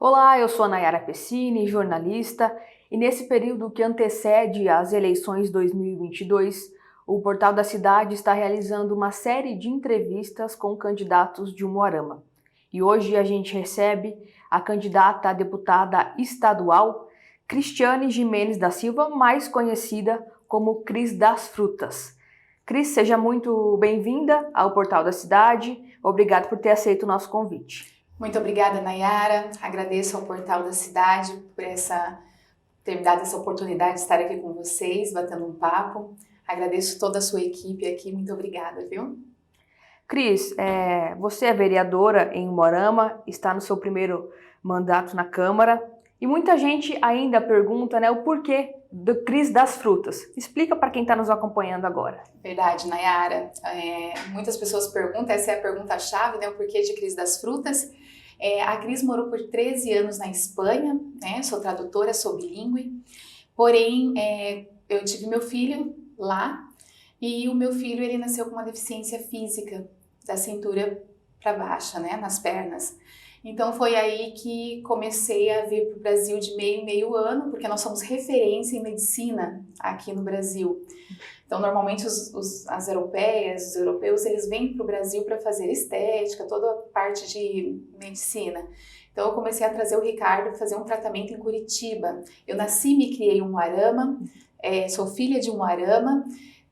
Olá, eu sou a Nayara Pessini, jornalista, e nesse período que antecede as eleições 2022, o Portal da Cidade está realizando uma série de entrevistas com candidatos de Umuarama. E hoje a gente recebe a candidata a deputada estadual, Cristiane Gimenez da Silva, mais conhecida como Cris das Frutas. Cris, seja muito bem-vinda ao Portal da Cidade. Obrigado por ter aceito o nosso convite. Muito obrigada, Nayara. Agradeço ao Portal da Cidade por ter me dado essa oportunidade de estar aqui com vocês, batendo um papo. Agradeço toda a sua equipe aqui. Muito obrigada, viu? Cris, você é vereadora em Umuarama, está no seu primeiro mandato na Câmara e muita gente ainda pergunta, o porquê do Cris das Frutas. Explica para quem está nos acompanhando agora. Verdade, Nayara. Muitas pessoas perguntam, essa é a pergunta-chave, o porquê de Cris das Frutas. A Cris morou por 13 anos na Espanha, sou tradutora, sou bilíngue, porém eu tive meu filho lá e o meu filho ele nasceu com uma deficiência física da cintura para baixo, nas pernas. Então foi aí que comecei a vir para o Brasil de meio em meio ano, porque nós somos referência em medicina aqui no Brasil. Então normalmente as europeias, os europeus, eles vêm para o Brasil para fazer estética, toda a parte de medicina. Então eu comecei a trazer o Ricardo para fazer um tratamento em Curitiba. Eu nasci e me criei em Umuarama, sou filha de Umuarama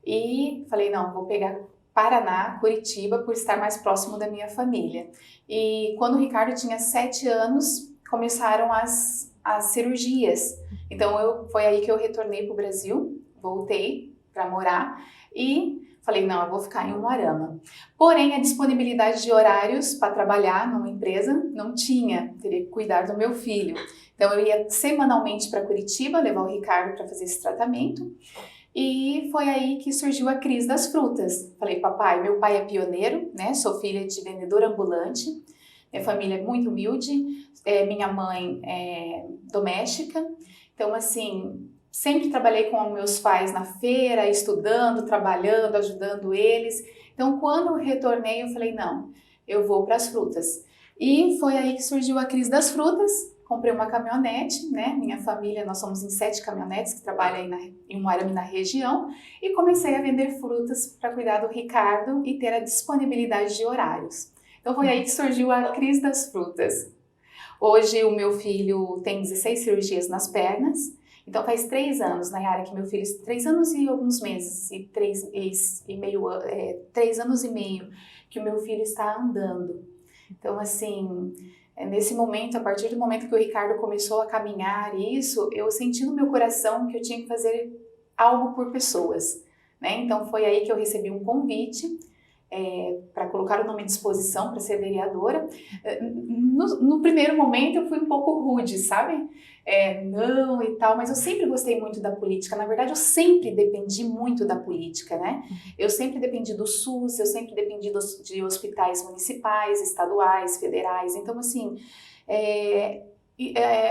e falei, não, vou pegar Paraná, Curitiba, por estar mais próximo da minha família. E quando o Ricardo tinha 7 anos, começaram as cirurgias. Então foi aí que eu retornei para o Brasil, voltei para morar e falei, não, eu vou ficar em Umuarama. Porém, a disponibilidade de horários para trabalhar numa empresa não tinha, teria que cuidar do meu filho. Então eu ia semanalmente para Curitiba, levar o Ricardo para fazer esse tratamento. E foi aí que surgiu a Cris das Frutas. Falei, papai, meu pai é pioneiro, sou filha de vendedor ambulante, minha família é muito humilde, minha mãe é doméstica, então assim, sempre trabalhei com meus pais na feira, estudando, trabalhando, ajudando eles. Então quando eu retornei, eu falei, não, eu vou para as frutas. E foi aí que surgiu a Cris das Frutas. Comprei uma caminhonete, minha família, nós somos em 7 caminhonetes que trabalham em Umuarama e na região, e comecei a vender frutas para cuidar do Ricardo e ter a disponibilidade de horários. Então foi aí que surgiu a Cris das Frutas. Hoje o meu filho tem 16 cirurgias nas pernas, então faz 3 anos, Nayara, que meu filho, 3 aanos e alguns meses, e 3 anos e meio que o meu filho está andando. Então assim, nesse momento, a partir do momento que o Ricardo começou a caminhar isso, eu senti no meu coração que eu tinha que fazer algo por pessoas, Então foi aí que eu recebi um convite para colocar o nome à disposição para ser vereadora. No primeiro momento eu fui um pouco rude, sabe? Não e tal, mas eu sempre gostei muito da política. Na verdade, eu sempre dependi muito da política, Eu sempre dependi do SUS, eu sempre dependi de hospitais municipais, estaduais, federais. Então, assim,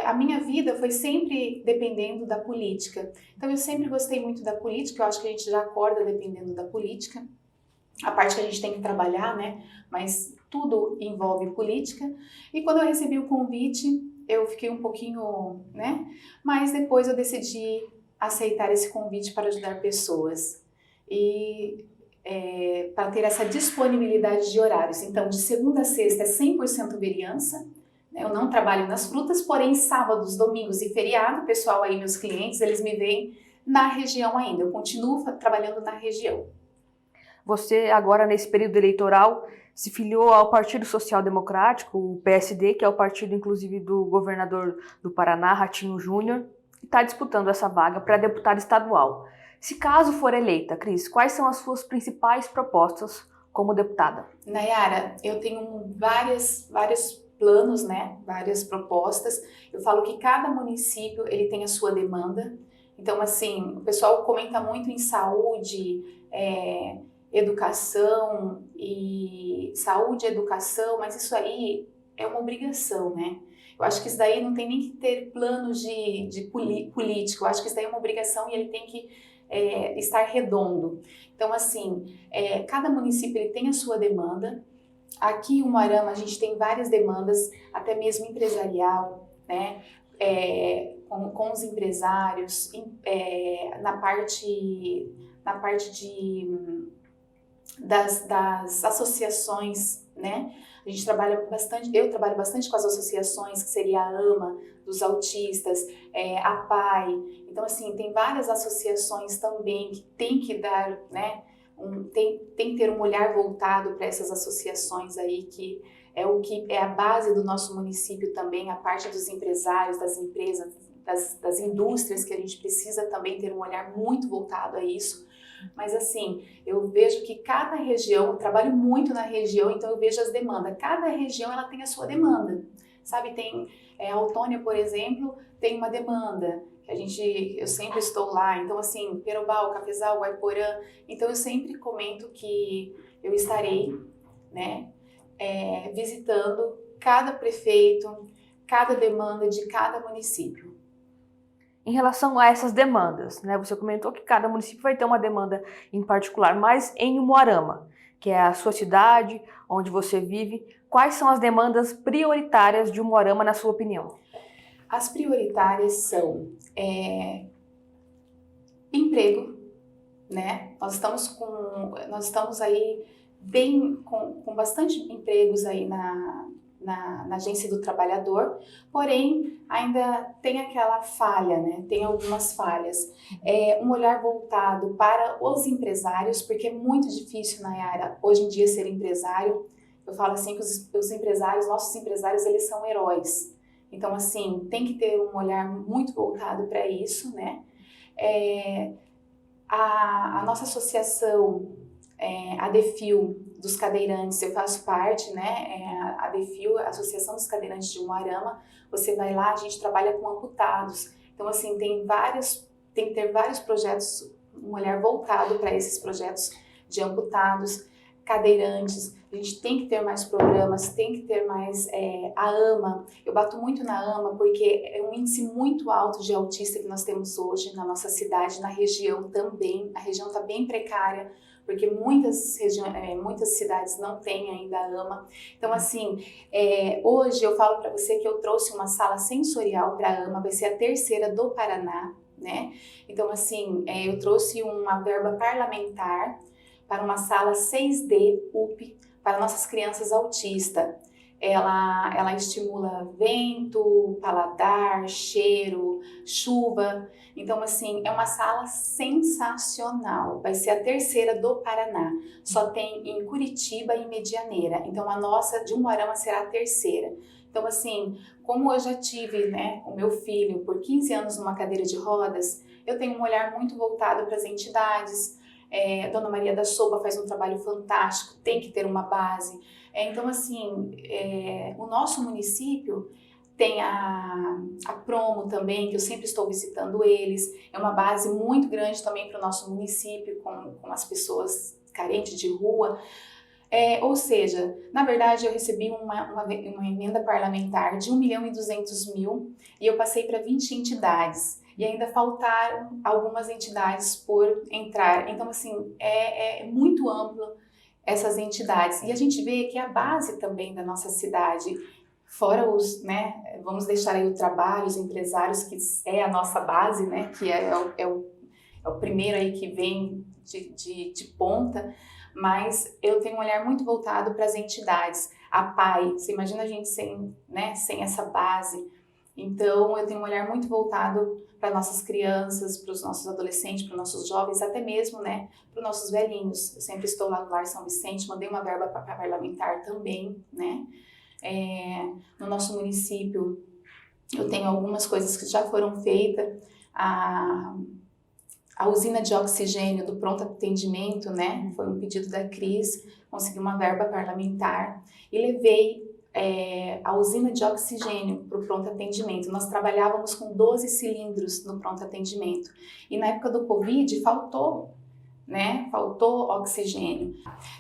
a minha vida foi sempre dependendo da política. Então, eu sempre gostei muito da política. Eu acho que a gente já acorda dependendo da política. A parte que a gente tem que trabalhar, mas tudo envolve política. E quando eu recebi o convite, eu fiquei um pouquinho, mas depois eu decidi aceitar esse convite para ajudar pessoas e para ter essa disponibilidade de horários. Então, de segunda a sexta é 100% vereança. Eu não trabalho nas frutas, porém sábados, domingos e feriado, o pessoal aí, meus clientes, eles me veem na região ainda. Eu continuo trabalhando na região. Você agora, nesse período eleitoral, se filiou ao Partido Social Democrático, o PSD, que é o partido, inclusive, do governador do Paraná, Ratinho Júnior, e está disputando essa vaga para deputada estadual. Se caso for eleita, Cris, quais são as suas principais propostas como deputada? Nayara, eu tenho vários planos, várias propostas. Eu falo que cada município ele tem a sua demanda. Então, assim, o pessoal comenta muito em saúde, educação e saúde e educação, mas isso aí é uma obrigação, Eu acho que isso daí não tem nem que ter planos de político, eu acho que isso daí é uma obrigação e ele tem que estar redondo. Então, assim, cada município ele tem a sua demanda. Aqui em Umuarama a gente tem várias demandas, até mesmo empresarial, né, com os empresários, na parte das associações, né? A gente trabalha bastante, eu trabalho bastante com as associações, que seria a AMA, dos autistas, a PAI. Então, assim, tem várias associações também que tem que dar, né, tem que ter um olhar voltado para essas associações aí, que é a base do nosso município também, a parte dos empresários, das empresas, das indústrias, que a gente precisa também ter um olhar muito voltado a isso. Mas assim, eu vejo que cada região, eu trabalho muito na região, então eu vejo as demandas. Cada região ela tem a sua demanda, sabe? Tem a Autônia, por exemplo, tem uma demanda que eu sempre estou lá. Então assim, Perobal, Cafezal, Guaiporã. Então eu sempre comento que eu estarei, né, visitando cada prefeito, cada demanda de cada município. Em relação a essas demandas, né, você comentou que cada município vai ter uma demanda em particular, mas em Umuarama, que é a sua cidade, onde você vive, quais são as demandas prioritárias de Umuarama, na sua opinião? As prioritárias são emprego, né? Nós estamos aí com bastante empregos aí na Agência do Trabalhador, porém ainda tem aquela falha, né? Tem algumas falhas. Um olhar voltado para os empresários, porque é muito difícil, Nayara, hoje em dia ser empresário. Eu falo assim que os empresários, nossos empresários, eles são heróis. Então, assim, tem que ter um olhar muito voltado para isso, né? A nossa associação, a DEFIL, dos cadeirantes, eu faço parte, né, a DEFIL, a Associação dos Cadeirantes de Umuarama. Você vai lá, a gente trabalha com amputados. Então, assim, tem que ter vários projetos, um olhar voltado para esses projetos de amputados, cadeirantes. A gente tem que ter mais programas, tem que ter mais a AMA. Eu bato muito na AMA porque é um índice muito alto de autista que nós temos hoje na nossa cidade, na região também. A região está bem precária, porque muitas cidades não têm ainda a AMA. Então, assim, hoje eu falo para você que eu trouxe uma sala sensorial para a AMA, vai ser a terceira do Paraná, né? Então, assim, eu trouxe uma verba parlamentar para uma sala 6D UP para nossas crianças autistas. Ela estimula vento, paladar, cheiro, chuva. Então, assim, é uma sala sensacional. Vai ser a terceira do Paraná. Só tem em Curitiba e Medianeira. Então, a nossa de Umuarama será a terceira. Então, assim, como eu já tive, né, o meu filho por 15 anos numa cadeira de rodas, eu tenho um olhar muito voltado para as entidades. Dona Maria da Sopa faz um trabalho fantástico, tem que ter uma base. Então, assim, o nosso município tem a Promo também, que eu sempre estou visitando eles. É uma base muito grande também para o nosso município, com as pessoas carentes de rua. Ou seja, na verdade, eu recebi uma emenda parlamentar de 1.200.000 e eu passei para 20 entidades. E ainda faltaram algumas entidades por entrar. Então, assim, é muito amplo essas entidades. E a gente vê que a base também da nossa cidade, fora né, vamos deixar aí o trabalho, os empresários, que é a nossa base, né, que é o primeiro aí que vem de ponta, mas eu tenho um olhar muito voltado para as entidades. A PAI, você imagina a gente sem essa base. Então, eu tenho um olhar muito voltado para nossas crianças, para os nossos adolescentes, para os nossos jovens, até mesmo, né, para os nossos velhinhos. Eu sempre estou lá no Lar São Vicente, mandei uma verba para parlamentar também, né. No nosso município, eu tenho algumas coisas que já foram feitas. A usina de oxigênio do pronto atendimento, né, foi um pedido da Cris, consegui uma verba parlamentar e levei a usina de oxigênio para o pronto atendimento. Nós trabalhávamos com 12 cilindros no pronto atendimento e na época do Covid faltou oxigênio.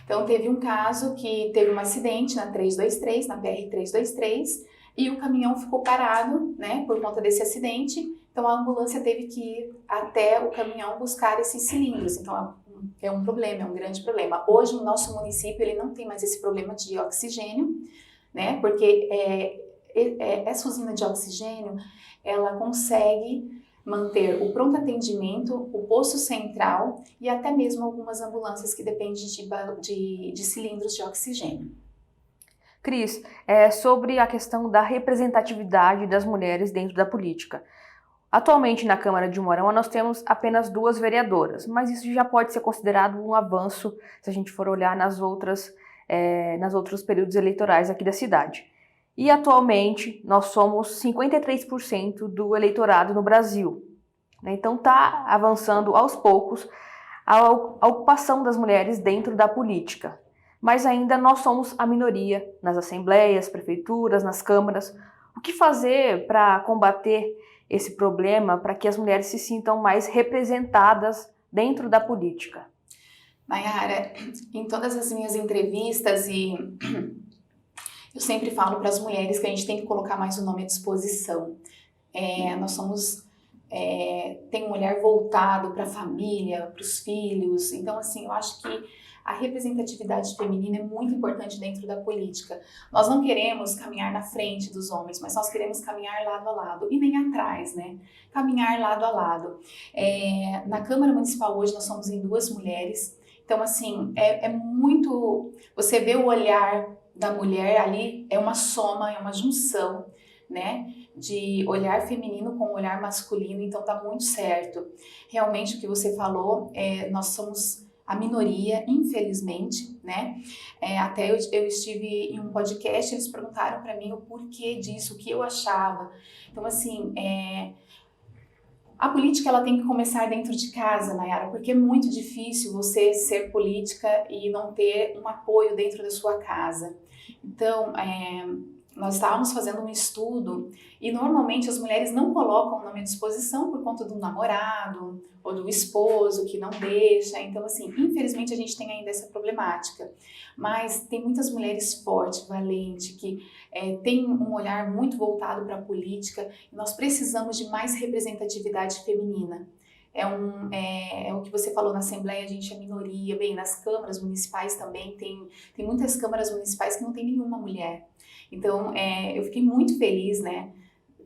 Então teve um caso que teve um acidente na 323, na BR-323, e o caminhão ficou parado, né, por conta desse acidente. Então a ambulância teve que ir até o caminhão buscar esses cilindros. Então é um problema, é um grande problema. Hoje o nosso município ele não tem mais esse problema de oxigênio, né? Porque essa usina de oxigênio, ela consegue manter o pronto atendimento, o posto central e até mesmo algumas ambulâncias que dependem de cilindros de oxigênio. Cris, sobre a questão da representatividade das mulheres dentro da política. Atualmente, na Câmara de Umuarama, nós temos apenas 2 vereadoras, mas isso já pode ser considerado um avanço se a gente for olhar nos outros períodos eleitorais aqui da cidade. E atualmente, nós somos 53% do eleitorado no Brasil, né? Então, está avançando aos poucos a ocupação das mulheres dentro da política. Mas ainda nós somos a minoria nas assembleias, prefeituras, nas câmaras. O que fazer para combater esse problema, para que as mulheres se sintam mais representadas dentro da política? Nayara, em todas as minhas entrevistas eu sempre falo para as mulheres que a gente tem que colocar mais o nome à disposição. Nós somos tem um olhar voltado para a família, para os filhos. Então, assim, eu acho que a representatividade feminina é muito importante dentro da política. Nós não queremos caminhar na frente dos homens, mas nós queremos caminhar lado a lado e nem atrás, né? Caminhar lado a lado. Na Câmara Municipal hoje nós somos em 2 mulheres. Então, assim, é muito... Você vê o olhar da mulher ali, é uma soma, é uma junção, né? De olhar feminino com olhar masculino, então tá muito certo. Realmente o que você falou, nós somos a minoria, infelizmente, né? Até eu estive em um podcast, eles perguntaram para mim o porquê disso, o que eu achava. Então, assim, a política ela tem que começar dentro de casa, Nayara, porque é muito difícil você ser política e não ter um apoio dentro da sua casa. Então, nós estávamos fazendo um estudo e normalmente as mulheres não colocam o nome à disposição por conta do namorado ou do esposo que não deixa. Então, assim, infelizmente a gente tem ainda essa problemática. Mas tem muitas mulheres fortes, valentes, que têm um olhar muito voltado para a política e nós precisamos de mais representatividade feminina. É o que você falou na Assembleia, a gente é minoria, bem, nas câmaras municipais também, tem muitas câmaras municipais que não tem nenhuma mulher. Então, eu fiquei muito feliz, né,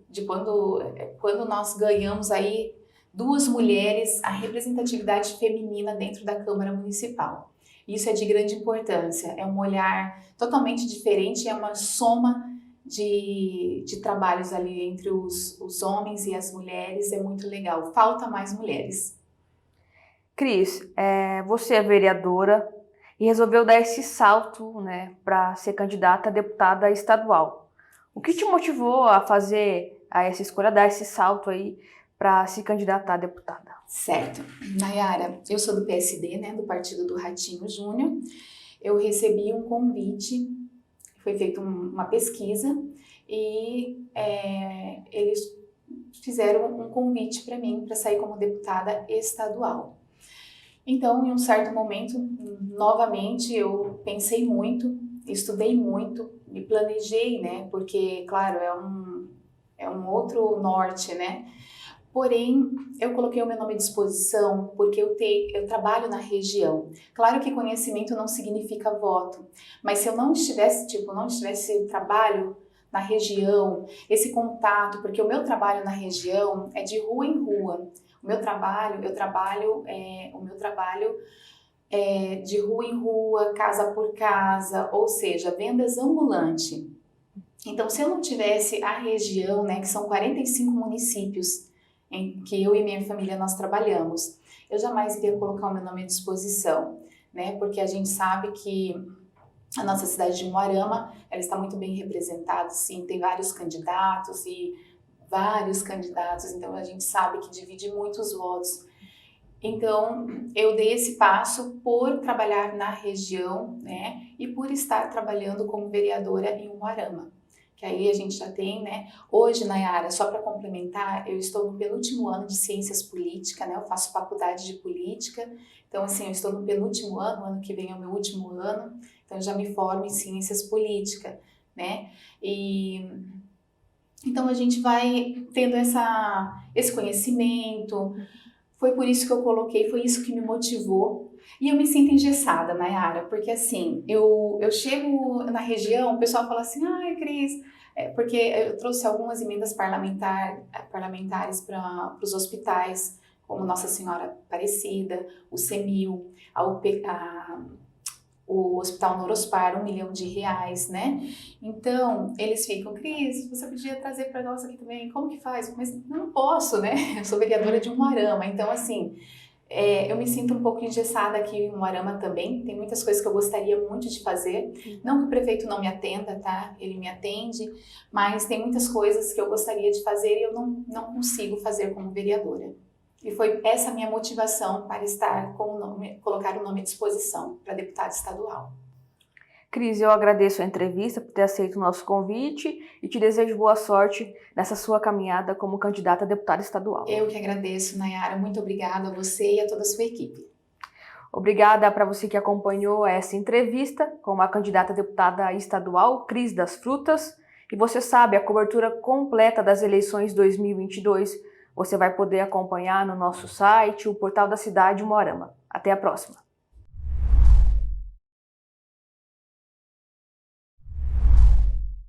de quando nós ganhamos aí 2 mulheres, a representatividade feminina dentro da Câmara Municipal. Isso é de grande importância, é um olhar totalmente diferente, é uma soma de trabalhos ali entre os homens e as mulheres, é muito legal. Falta mais mulheres. Cris, você é vereadora e resolveu dar esse salto, né, para ser candidata a deputada estadual. O que te motivou a fazer essa escolha, dar esse salto aí para se candidatar a deputada? Certo. Nayara, eu sou do PSD, né, do Partido do Ratinho Júnior. Eu recebi um convite, foi feita uma pesquisa e eles fizeram um convite para mim para sair como deputada estadual. Então, em um certo momento, novamente, eu pensei muito, estudei muito, me planejei, né? Porque, claro, é um outro norte, né? Porém, eu coloquei o meu nome à disposição porque eu trabalho na região. Claro que conhecimento não significa voto, mas se eu não tivesse trabalho na região, esse contato, porque o meu trabalho na região é de rua em rua. Eu trabalho de rua em rua, casa por casa, ou seja, vendas ambulante. Então, se eu não tivesse a região, né, que são 45 municípios em que eu e minha família nós trabalhamos, eu jamais iria colocar o meu nome à disposição, né, porque a gente sabe que a nossa cidade de Umuarama, ela está muito bem representada, sim, tem vários candidatos, então a gente sabe que divide muitos votos. Então, eu dei esse passo por trabalhar na região, né, e por estar trabalhando como vereadora em Umuarama. Que aí a gente já tem, né, hoje, Nayara, só para complementar, eu estou no penúltimo ano de Ciências Políticas, né, eu faço faculdade de Política, então, assim, eu estou no penúltimo ano, o ano que vem é o meu último ano, então eu já me formo em Ciências Políticas, né, então a gente vai tendo esse conhecimento. Foi por isso que eu coloquei, foi isso que me motivou. E eu me sinto engessada, Nayara, porque assim, eu chego na região, o pessoal fala assim, ai, Cris, porque eu trouxe algumas emendas parlamentares para os hospitais, como Nossa Senhora Aparecida, o CEMIL, o Hospital Norospar, R$ 1 milhão, né? Então, eles ficam, Cris, você podia trazer para nós aqui também, como que faz? Mas não posso, né? Eu sou vereadora de Umuarama, então assim, eu me sinto um pouco engessada aqui em Umuarama também, tem muitas coisas que eu gostaria muito de fazer, não que o prefeito não me atenda, tá? Ele me atende, mas tem muitas coisas que eu gostaria de fazer e eu não consigo fazer como vereadora. E foi essa a minha motivação para estar colocar o nome à disposição para deputada estadual. Cris, eu agradeço a entrevista por ter aceito o nosso convite e te desejo boa sorte nessa sua caminhada como candidata a deputada estadual. Eu que agradeço, Nayara. Muito obrigada a você e a toda a sua equipe. Obrigada para você que acompanhou essa entrevista com a candidata a deputada estadual, Cris das Frutas. E você sabe, a cobertura completa das eleições 2022 você vai poder acompanhar no nosso site, o Portal da Cidade Umuarama. Até a próxima!